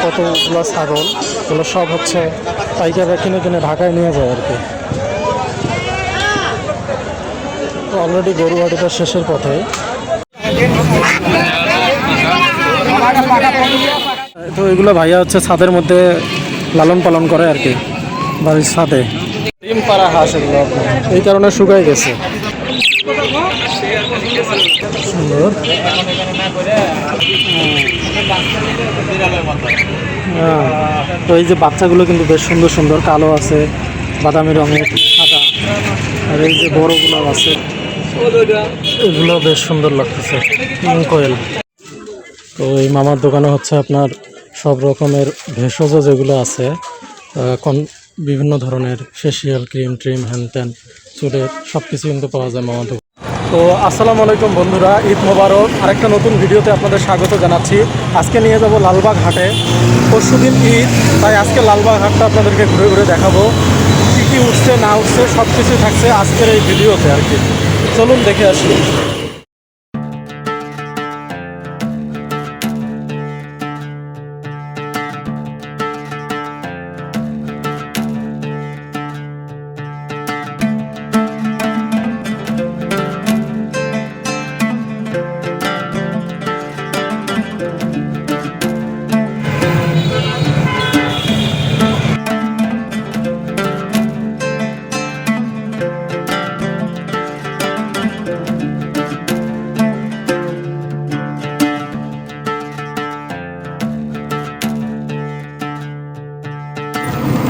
কতগুলো ছাগল, এগুলো সব হচ্ছে পাইকাররা কিনে কিনে ঢাকায় নিয়ে যায় আর কি। তো অলরেডি গরুহাটিটা শেষের পথে। তো এগুলো ভাইয়া হচ্ছে ছাদের মধ্যে লালন পালন করে আর কি, বাড়ির ছাদে। ডিম পাড়া হাঁস এগুলো এই কারণে শুকাই গেছে। সুন্দর। তো এই যে বাচ্চাগুলো কিন্তু বেশ সুন্দর সুন্দর, কালো আছে, বাদামি রঙের, সাদা। আর এই যে বড়গুলো আছে, এগুলো বেশ সুন্দর লাগতেছে, কোয়েল। তো এই মামার দোকানে হচ্ছে আপনার সব রকমের ভেষজ যেগুলো আছে, বিভিন্ন ধরনের ফেসিয়াল ক্রিম ট্রিম হ্যান ত্যান চুলের সব কিছু কিন্তু পাওয়া যায় মামার দোকানে। তো আসসালামু আলাইকুম বন্ধুরা, ঈদ মোবারক। আরেকটা নতুন ভিডিওতে আপনাদের স্বাগত জানাচ্ছি। আজকে নিয়ে যাব লালবাগ হাটে। পরশুদিন ঈদ, তাই আজকে লালবাগ হাটটা আপনাদেরকে ঘুরে ঘুরে দেখাবো। কী কী উঠছে না উঠছে সব কিছুই থাকছে আজকের এই ভিডিওতে আর কি। চলুন দেখে আসি।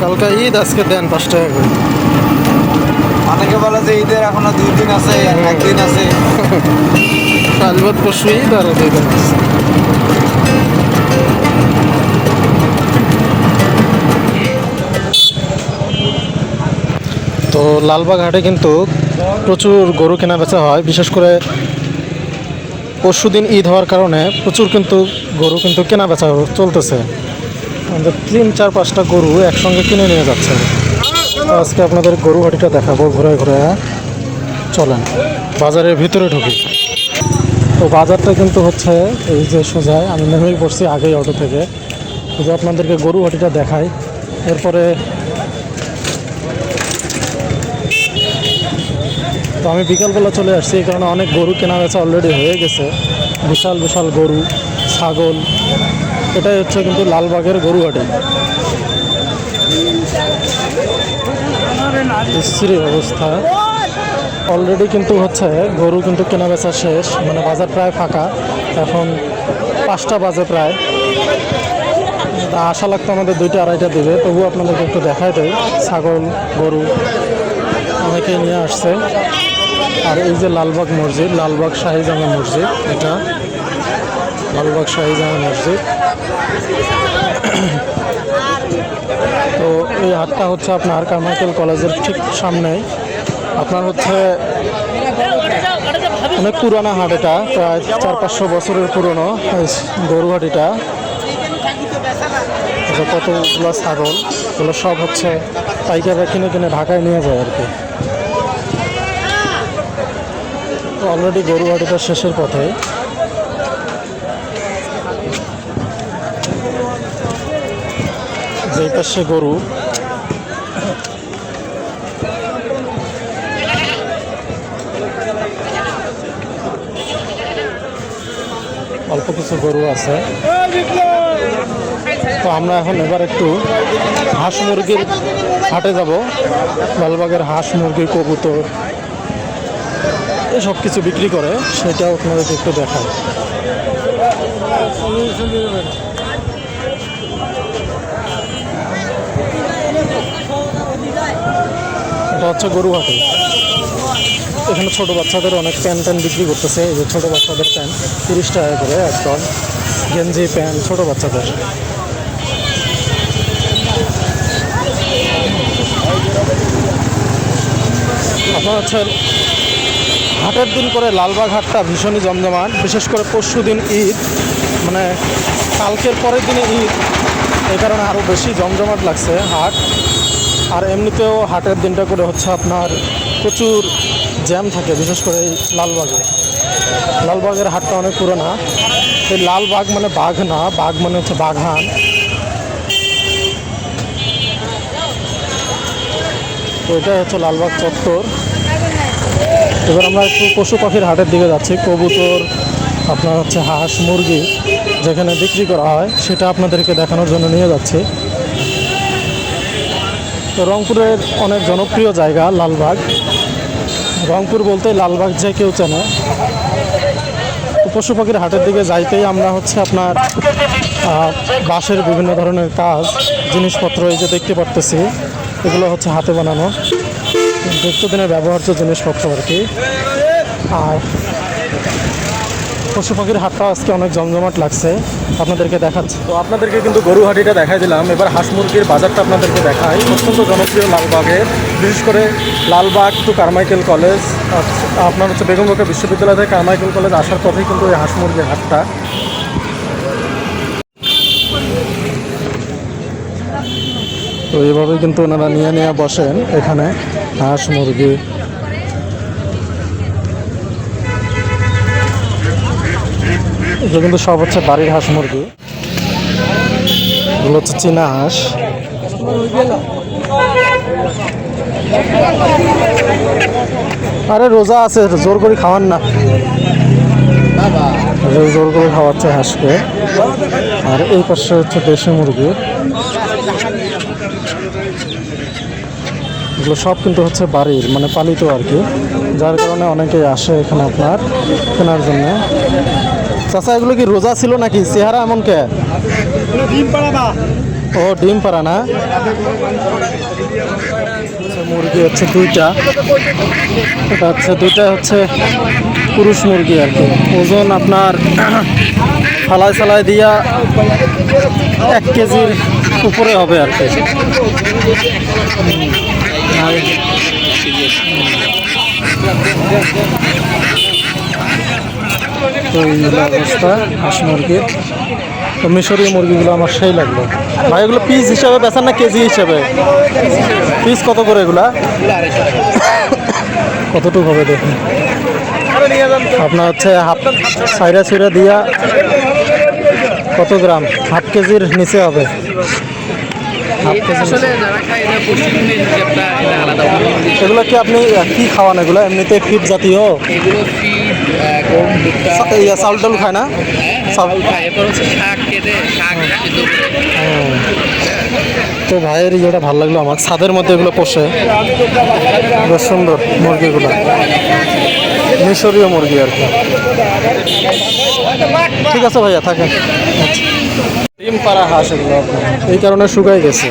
কালকে ঈদ, আজকে দেন 5 টাকা করে। অনেকে বলে যে ঈদের এখনো 2 দিন আছে, একদিন আছে। কালবাদ পরশু ঈদ আর 2 দিন আছে। তো লালবাগ হাটে কিন্তু প্রচুর গরু কেনা বেচা হয়, বিশেষ করে পরশুদিন ঈদ হওয়ার কারণে প্রচুর কিন্তু গরু কিন্তু কেনা বেচা চলতেছে। 3-4-5টা গরু একসঙ্গে কিনে নিয়ে যাচ্ছে। আজকে আপনাদের গরু হাটিটা দেখাবো ঘুরে ঘুরে। চলেন বাজারের ভিতরে ঢুকি। তো বাজারটা কিন্তু হচ্ছে এই যে সোজায়, আমি নেমেই পড়ছি আগেই অটো থেকে। যদি আপনাদেরকে গরু হাটিটা দেখাই, এরপরে তো আমি বিকালবেলা চলে আসছি, এই কারণে অনেক গরু কেনা বেচা অলরেডি হয়ে গেছে। বিশাল বিশাল গরু, ছাগল, এটাই হচ্ছে কিন্তু লালবাগের গরুহাটি। বিশ্রী অবস্থা। অলরেডি কিন্তু হচ্ছে গরু কিন্তু কেনা বেচা শেষ, মানে বাজার প্রায় ফাঁকা। এখন 5টা বাজে প্রায়। আশা লাগতো আমাদের 2টা-2:30টা দিবে, তবুও আপনাদেরকে একটু দেখাই দেয়। ছাগল গরু অনেকেই নিয়ে আসছে। আর এই যে লালবাগ মসজিদ, লালবাগ শাহী জামে মসজিদ, এটা লালবাগ শাহী জামে মসজিদ। তো এই হাটটা হচ্ছে আপনার কারমাইকেল কলেজের ঠিক সামনেই। আপনার হচ্ছে অনেক পুরানা হাট, এটা প্রায় 400-500 বছরের পুরনো গরুহাটিটা। কতগুলো ছাগল, এগুলো সব হচ্ছে পাইকাররা কিনে কিনে ঢাকায় নিয়ে যায় আর কি। তো অলরেডি গরুহাটিটা শেষের পথে। যে পাশে গরু, অল্প কিছু গরু আছে। তো আমরা এখন এবার একটু হাঁস মুরগির হাটে যাব। লালবাগের হাঁস মুরগি কবুতর এসব কিছু বিক্রি করে, সেটাও আপনাদেরকে একটু দেখায়। এটা হচ্ছে গরুহাটি। এখানে ছোট বাচ্চাদের অনেক প্যান্ট বিক্রি করতেছে। এই যে ছোট বাচ্চাদের প্যান্ট 30 টাকা করে একদম, গেঞ্জি প্যান্ট ছোট বাচ্চাদের। আপনার হচ্ছে হাটের দিন করে লালবাগ হাটটা ভীষণই জমজমাট, বিশেষ করে পরশুদিন ঈদ, মানে কালকের পরের দিনে ঈদ, এই কারণে আরও বেশি জমজমাট লাগছে হাট। আর এমনিতেও হাটের দিনটা করে হচ্ছে আপনার প্রচুর জ্যাম থাকে, বিশেষ করে এই লালবাগে। লালবাগের হাটটা অনেক পুরোনো। এই লালবাগ মানে বাঘ না, বাঘ মানে হচ্ছে বাঘান। তো এটা হচ্ছে লালবাগ চত্বর। এবার আমরা একটু পশু পাখির হাটের দিকে যাচ্ছি। কবুতর, আপনার হচ্ছে হাঁস, মুরগি যেখানে বিক্রি করা হয় সেটা আপনাদেরকে দেখানোর জন্য নিয়ে যাচ্ছি। তো রংপুরের অনেক জনপ্রিয় জায়গা লালবাগ। রংপুর বলতে লালবাগ যে কেউ চেনে। তো পশু পাখির হাটের দিকে যাইতেই আমরা হচ্ছে আপনার বাঁশের বিভিন্ন ধরনের কাজ, জিনিসপত্র এই যে দেখতে পারতেছি, এগুলো হচ্ছে হাতে বানানো নিত্যদিনের ব্যবহার্য জিনিসপত্র আর কি। আর পশু পাখির হাটটা আজকে অনেক জমজমাট লাগছে, আপনাদেরকে দেখাচ্ছি। তো আপনাদেরকে কিন্তু গরুহাটিটা দেখাই দিলাম। এবার হাঁস মুরগির বাজারটা আপনাদেরকে দেখাই। অত্যন্ত জনপ্রিয় লালবাগের, বিশেষ করে লালবাগ টু কারমাইকেল কলেজ, আপনার হচ্ছে বেগম রোকেয়া বিশ্ববিদ্যালয় থেকে কারমাইকেল কলেজ আসার পথেই কিন্তু এই হাঁস মুরগির হাটটা। তো এইভাবেই কিন্তু ওনারা নিয়ে নিয়ে বসেন এখানে হাঁস মুরগি। এগুলো কিন্তু সব হচ্ছে বাড়ির হাঁস মুরগি। এগুলো হচ্ছে চীনা হাঁস। আরে রোজা আছে, জোর করে খাওয়ান না। জোর করে খাওয়াচ্ছে হাঁসকে। আর এই পাশে হচ্ছে দেশি মুরগি। এগুলো সব কিন্তু হচ্ছে বাড়ির, মানে পালিত আর কি, যার কারণে অনেকেই আসে এখানে আপনার কেনার জন্য। চাচা, এগুলো কি রোজা ছিল নাকি? চেহারা এমন কে? ও ডিম পাড়া না। মুরগি হচ্ছে দুইটা, এটা হচ্ছে দুইটা হচ্ছে পুরুষ মুরগি আর কি। ওজন আপনার ফালাই ফালাই দিয়া 1 কেজির উপরে হবে আর কি। তো এই অবস্থা হাঁস মুরগির। তো মিশরীয় মুরগিগুলো আমার সেই লাগলো ভাই। এগুলো পিস হিসাবে বেচান না কেজি হিসাবে? পিস কত করে এগুলা? কতটুকু হবে দেখুন। আপনার হচ্ছে হাফ সাইরা সুইরা দিয়া কত গ্রাম? হাফ কেজির নিচে হবে। এগুলো কি আপনি কি খাওয়ান? এগুলো এমনিতে ফিড জাতীয়? চাউল টাউল খায় না? তো ভাইয়ের ইয়েটা ভালো লাগলো আমার। ছাদের মধ্যে এগুলো পোষে, বেশ সুন্দর মুরগিগুলো, মিশরীয় মুরগি আর কি। ঠিক আছে ভাইয়া, থাকেন। ডিম পাড়া হাঁস এগুলো আপনার, এই কারণে শুকাই গেছে।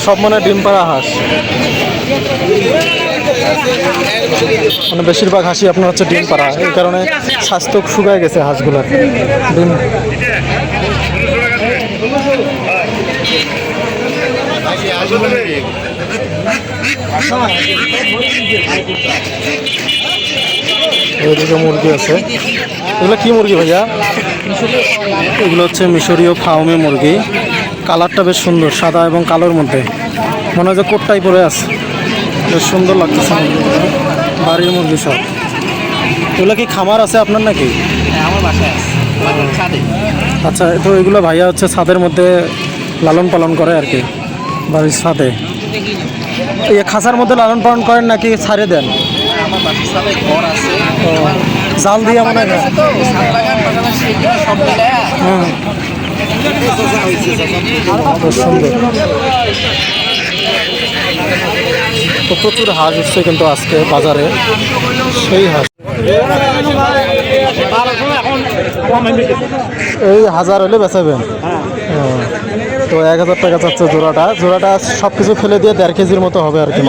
সব মানে ডিম পাড়া হাঁস, মানে বেশিরভাগ হাঁসি আপনার হচ্ছে ডিম পাড়া, এই কারণে স্বাস্থ্য শুকায় গেছে হাঁসগুলোর। ডিম এদিকে মুরগি আছে। এগুলো কি মুরগি ভাইয়া? এগুলো হচ্ছে মিশরীয় ফার্মে মুরগি। কালারটা বেশ সুন্দর, সাদা এবং কালোর মধ্যে, মনে হয় যে কোটটাই পরে আছে। বেশ সুন্দর লাগতেছে মুরগিগুলো, বাড়ির মুরগি সব। এগুলো কি খামার আছে আপনার নাকি? আমার বাসায় আছে। আচ্ছা, তো এগুলো ভাইয়া হচ্ছে ছাদের মধ্যে লালন পালন করে আর কি, বাড়ির ছাদে। এই খাঁচার মধ্যে লালন পালন করেন নাকি ছাড়ে দেন? আমার বাসার সাথে ঘর আছে। ও, জাল দিয়ে মনে হয়। হুম, সুন্দর। তো প্রচুর হাঁস উঠছে কিন্তু আজকে বাজারে, সেই হাঁস। এই 1000 হলে বেচাবেন? তো 1000 টাকা চাচ্ছে জোড়াটা। জোড়াটা সব কিছু ফেলে দিয়ে 1.5 কেজির মতো হবে আর কি।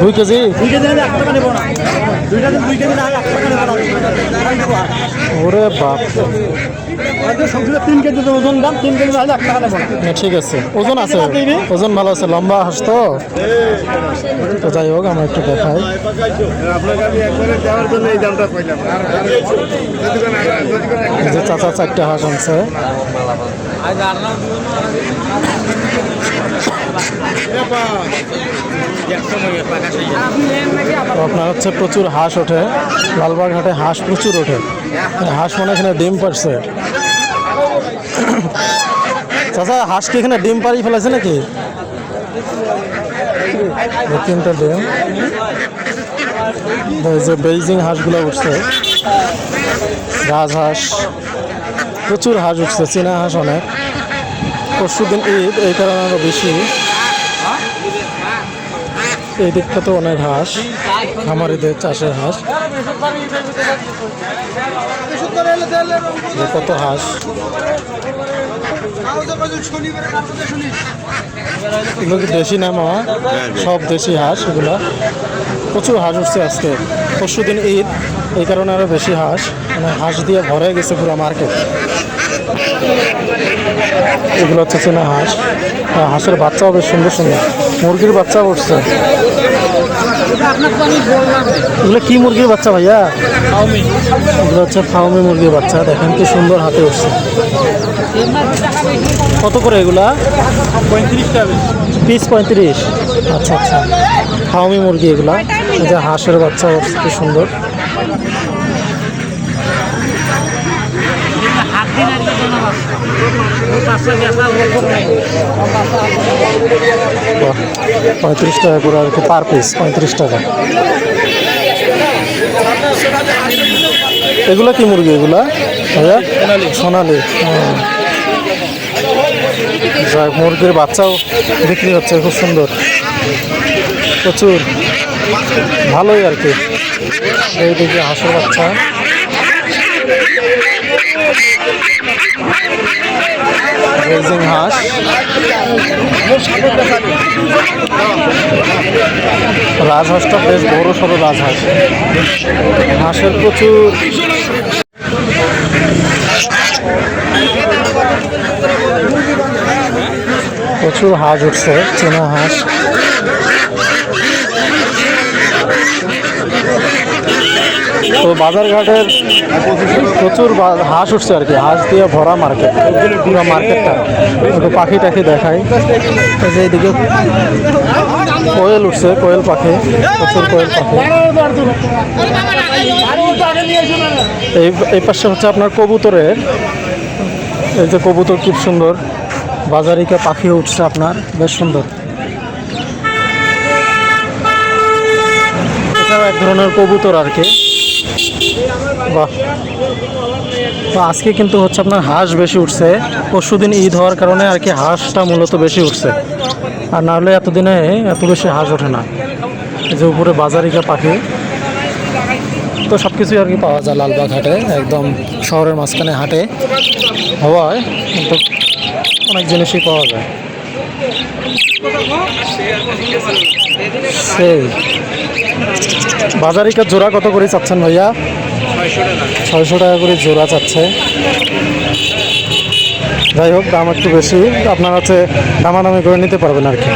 2 কেজি? ওরে বাপ, 3 কেজি ওজন দাম, 3 কেজি হলে 1 টাকা নেবো না। না ঠিক আছে, ওজন আছে, ওজন ভালো আছে, লম্বা হাঁস তো। তো যাই হোক, আমরা একটু দেখাই। এই যে চাচা 4টা হাঁস আনছে। তো আপনার হচ্ছে প্রচুর হাঁস ওঠে, লালবাগ হাটে হাঁস প্রচুর ওঠে। হাঁস মানে এখানে ডিম পারছে। চাচা, হাঁস কি এখানে ডিম পাড়ি ফেলেছে নাকি? 3টা ডিম। এই যে বেইজিং হাঁসগুলো উঠছে, রাজহাঁস, প্রচুর হাঁস উঠছে, চীনা হাঁস অনেক। পরশুদিন ঈদ, এই কারণে আরো বেশি। এই দিকটা তো অনেক হাঁস, খামারিদের চাষের হাঁস। যে কত হাঁস, এগুলো কি দেশি না মামা? সব দেশি হাঁস এগুলা। প্রচুর হাঁস উঠছে আজকে, পরশুদিন ঈদ, এই কারণে আরো বেশি হাঁস, মানে হাঁস দিয়ে ভরে গেছে পুরো মার্কেট। এগুলো হচ্ছে চেনা হাঁস। হাঁসের বাচ্চাও বেশ সুন্দর সুন্দর, মুরগির বাচ্চাও উঠছে। এগুলো কি মুরগির বাচ্চা ভাইয়া? এগুলো হচ্ছে ফাউমি মুরগির বাচ্চা। দেখেন কি সুন্দর হাতে উঠছে। কত করে এগুলা? 35 টাকা পিস 35। আচ্ছা আচ্ছা, ফাউমি মুরগি এগুলা। এই যে হাঁসের বাচ্চা উঠছে কি সুন্দর। বাহ, 35 টাকা করে আর কি পার পিস, 35 টাকা। এগুলা কি মুরগি এগুলা ভাইয়া? সোনালি। যাক, মুরগির বাচ্চাও বিক্রি হচ্ছে, খুব সুন্দর, প্রচুর, ভালোই আর কি। এইদিকে হাঁসের বাচ্চা, বেইজিং হাঁস, রাজহাঁসটা বেশ বড় সড়ো রাজহাঁস। হাঁসের প্রচুর, প্রচুর হাঁস উঠছে, চীনা হাঁস। তো বাজারঘাটের প্রচুর হাঁস উঠছে আর কি, হাঁস দিয়ে ভরা মার্কেট, পুরো মার্কেটটা। একটু পাখি টাখি দেখাই। এই যে এইদিকে কোয়েল উঠছে, কোয়েল পাখি, প্রচুর কোয়েল পাখি। এই পাশে হচ্ছে আপনার কবুতরের, এই যে কবুতর খুব সুন্দর, বাজারিকা পাখি উঠছে আপনার, বেশ সুন্দর। এটাও এক ধরনের কবুতর আর কি। বাহ, তো আজকে কিন্তু হচ্ছে আপনার হাঁস বেশি উঠছে। পরশুদিন ঈদ হওয়ার কারণে আর কি হাঁসটা মূলত বেশি উঠছে, আর না হলে এতদিনে এত বেশি হাঁস ওঠে না। এই যে উপরে বাজারিকা পাখি, তো সব কিছুই আর কি পাওয়া যায় লালবাগ হাটে, একদম শহরের মাঝখানে হাটে হওয়ায় কিন্তু অনেক জিনিসই পাওয়া যায়। সেই বাজারিকার জোড়া কত করে চাচ্ছেন ভাইয়া? 600 টাকা করে জোড়া চাচ্ছে। যাই হোক, দাম একটু বেশি, আপনার হচ্ছে দামাদামি করে নিতে পারবেন আর কি।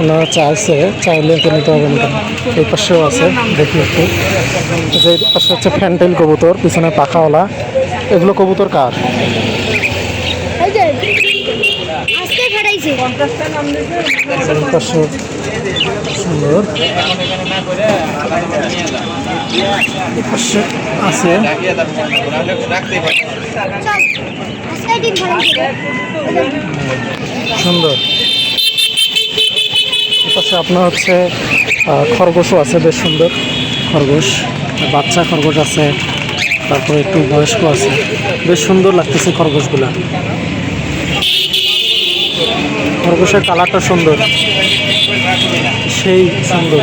ওনারা চাইছে, চাইলে তো নিতে হবে না। এই পাশেও আছে, দেখি একটু। এই পাশে হচ্ছে ফ্যান্টেল কবুতর, পিছনে পাখাওয়ালা। এগুলো কবুতর কার? সুন্দর আছে, সুন্দর। পাশে আপনার হচ্ছে খরগোশও আছে, বেশ সুন্দর খরগোশ, বাচ্চা খরগোশ আছে, তারপরে একটু বয়স্ক আছে, বেশ সুন্দর লাগতেছে খরগোশগুলা। খরগোশের কালারটা সুন্দর, সেই সুন্দর।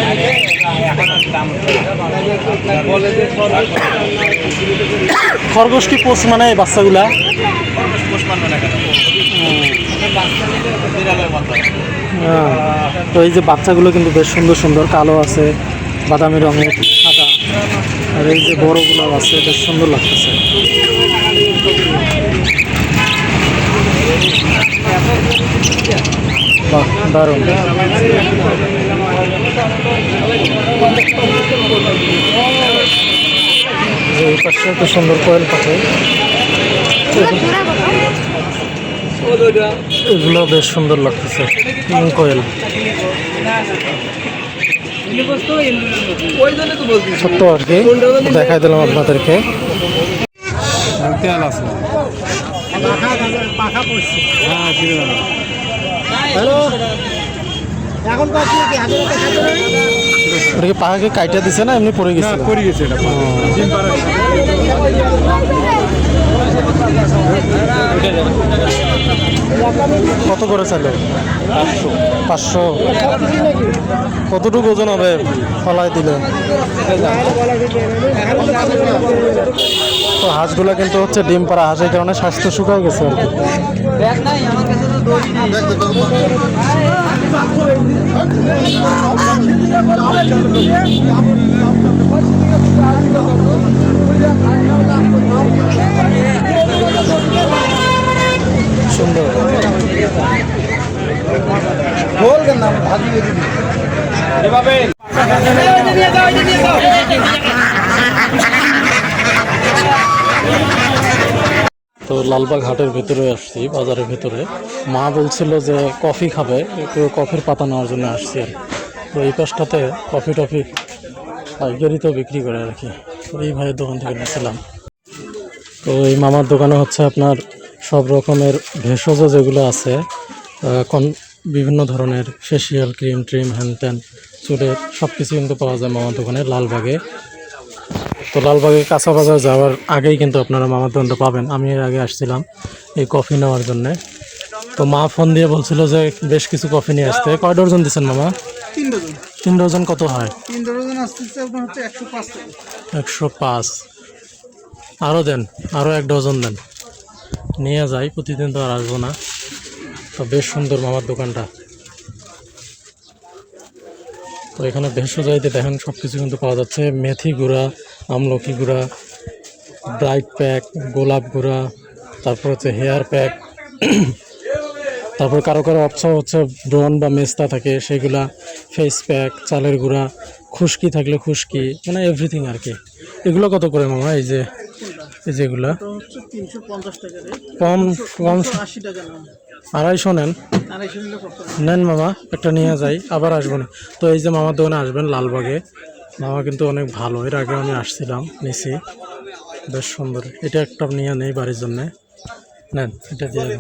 খরগোশ কি পোষ মানে বাচ্চাগুলা? তো এই যে বাচ্চাগুলো কিন্তু বেশ সুন্দর সুন্দর, কালো আছে, বাদামি রঙের সাদা। আর এই যে বড়গুলো আছে বেশ সুন্দর লাগতেছে। বাহ, দারুণ। এই পাশে একটা সুন্দর কোয়েল পাখি, এগুলো বেশ সুন্দর লাগতেছে। কোয়েল ছোট্ট আর কি দেখাই দিলাম আপনাদেরকে। তেল আছে। পাখাকে কাইটা দিছে না এমনি পড়ে গেছে? পড়ে গেছে এটা। কত করে চাইলে? 500। কতটুকু ওজন হবে ফলাই দিলে? তো হাঁসগুলো কিন্তু হচ্ছে ডিম পাড়া হাঁস, এই কারণে স্বাস্থ্য শুকায় গেছে আর কি। সুন্দর। তো লালবাগ হাটের ভিতরে আসছি, বাজারের ভিতরে। মা বলছিল যে কফি খাবে, একটু কফির পাতা নেওয়ার জন্য আসছি আর। তো এই পাশটাতে কফি টফি পাইকারিতেও বিক্রি করে আর কি। তো এই ভাইয়ের দোকান থেকে নিয়েছিলাম। তো এই মামার দোকানে হচ্ছে আপনার সব রকমের ভেষজ যেগুলো আছে, বিভিন্ন ধরনের ফেসিয়াল ক্রিম ট্রিম হ্যান ত্যান চুলের সব কিছু কিন্তু পাওয়া যায় মামার দোকানে লালবাগে। তো লালবাগে কাঁচা বাজার যাওয়ার আগেই কিন্তু আপনারা মামার দোকানটা পাবেন। আমি এর আগে আসছিলাম এই কফি নেওয়ার জন্যে। তো মা ফোন দিয়ে বলছিল যে বেশ কিছু কফি নিয়ে আসতে। কয় ডজন দিচ্ছেন মামা? 3 ডজন। 3 ডজন কত হয়? 3 ডজন আসছে আপনার হচ্ছে 105 টাকা। 105। আরও দেন, আরও 1 ডজন দেন, নিয়ে যাই। প্রতিদিন তো আর আসবো না। তো বেশ সুন্দর মামার দোকানটা। তো এখানে ভেষজাইতে দেখেন সব কিছু কিন্তু পাওয়া যাচ্ছে। মেথি গুঁড়া, আমলকি গুঁড়া, ব্রাইট প্যাক, গোলাপ গুঁড়া, তারপর হচ্ছে হেয়ার প্যাক, তারপর কারো কারো অপশন হচ্ছে ব্রন বা মেস্তা থাকে সেগুলা, ফেস প্যাক, চালের গুঁড়া, খুশকি থাকলে খুশকি, মানে এভরিথিং আর কি। এগুলো কত করে মামা? এই যেগুলা 350 টাকা রে। কম কম 80 টাকা নাম। 250 নেন। 250 নিলে কত? নেন মামা, একটা নিয়ে যাই, আবার আসবো না। তো এই যে মামার দোকানে আসবেন লালবাগে, মামা কিন্তু অনেক ভালো। এর আগে আমি আসছিলাম, নিছি, বেশ সুন্দর। এটা একটা নিয়ে নেই বাড়ির জন্যে। নেন, এটা দিয়ে দেন।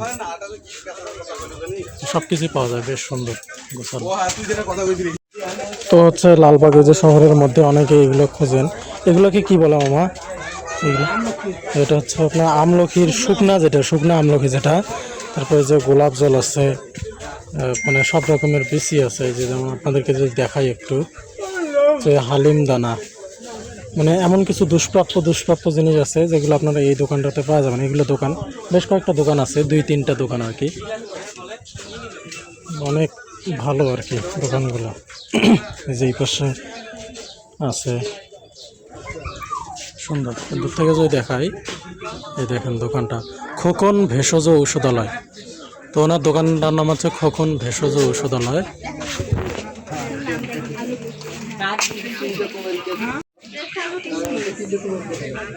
সব কিছুই পাওয়া যায়, বেশ সুন্দর গোছানো। তো হচ্ছে লালবাগে যে শহরের মধ্যে অনেকে এগুলো খোঁজেন। এগুলোকে কি বলে মামা? এগুলো এটা হচ্ছে আপনার আমলকির শুকনা, যেটা শুকনা আমলকি যেটা। তারপরে যে গোলাপ জল আছে, মানে সব রকমের বিচি আছে। এই যে যেমন আপনাদেরকে যদি দেখাই একটু, যে হালিম দানা, মানে এমন কিছু দুষ্প্রাপ্য জিনিস আছে যেগুলো আপনারা এই দোকানটাতে পাওয়া যাবেন। এগুলো দোকান, বেশ কয়েকটা দোকান আছে, 2-3টা দোকান আর কি। অনেক ভালো আর কি দোকানগুলো। এই যে এই পাশে আছে, সুন্দর। দূর থেকে যদি দেখাই, এই দেখেন দোকানটা খোকন ভেষজ ঔষধালয়। তো ওনার দোকানটার নাম হচ্ছে খোকন ভেষজ ঔষধালয়।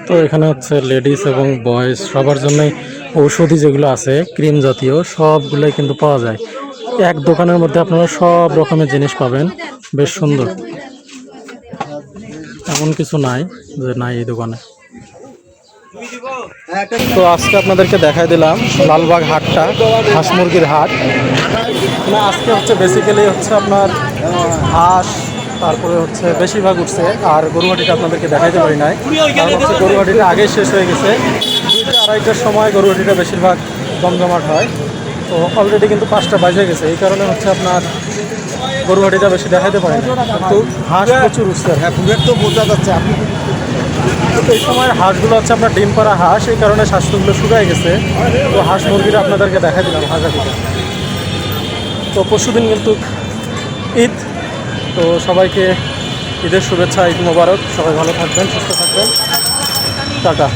তো এখানে হচ্ছে লেডিস এবং বয়েজ সবার জন্যই ঔষধি যেগুলো আছে ক্রিম জাতীয় সবগুলোই কিন্তু পাওয়া যায়। এক দোকানের মধ্যে আপনারা সব রকমের জিনিস পাবেন, বেশ সুন্দর। এমন কিছু নাই যে নাই এই দোকানে। তো আজকে আপনাদেরকে দেখাই দিলাম লালবাগ হাটটা, হাঁস মুরগির হাট। মানে আজকে হচ্ছে বেসিক্যালি হচ্ছে আপনার হাঁস, তারপরে হচ্ছে বেশিরভাগ উঠছে। আর গরুহাটিটা আপনাদেরকে দেখাইতে পারি নাই, কারণ হচ্ছে গরুহাটিটা আগেই শেষ হয়ে গেছে। 2-2:30টার সময় গরুহাটিটা বেশিরভাগ জমজমাট হয়। তো অলরেডি কিন্তু 5টা বাজে গেছে, এই কারণে হচ্ছে আপনার গরুহাটিটা বেশি দেখাইতে পারি না। কিন্তু হাঁস প্রচুর উঠছে। হ্যাঁ, পুরের তো বোঝা যাচ্ছে। আপনি এই সময়ের হাঁসগুলো হচ্ছে আপনার ডিম পাড়া হাঁস, এই কারণে স্বাস্থ্যগুলো শুকায় গেছে। তো হাঁস মুরগিটা আপনাদেরকে দেখাই দিলাম হাজারিটা। তো পরশুদিন কিন্তু ঈদ, তো সবাইকে ঈদের শুভেচ্ছা, ঈদ মোবারক। সবাই ভালো থাকবেন, সুস্থ থাকবেন। টাটা।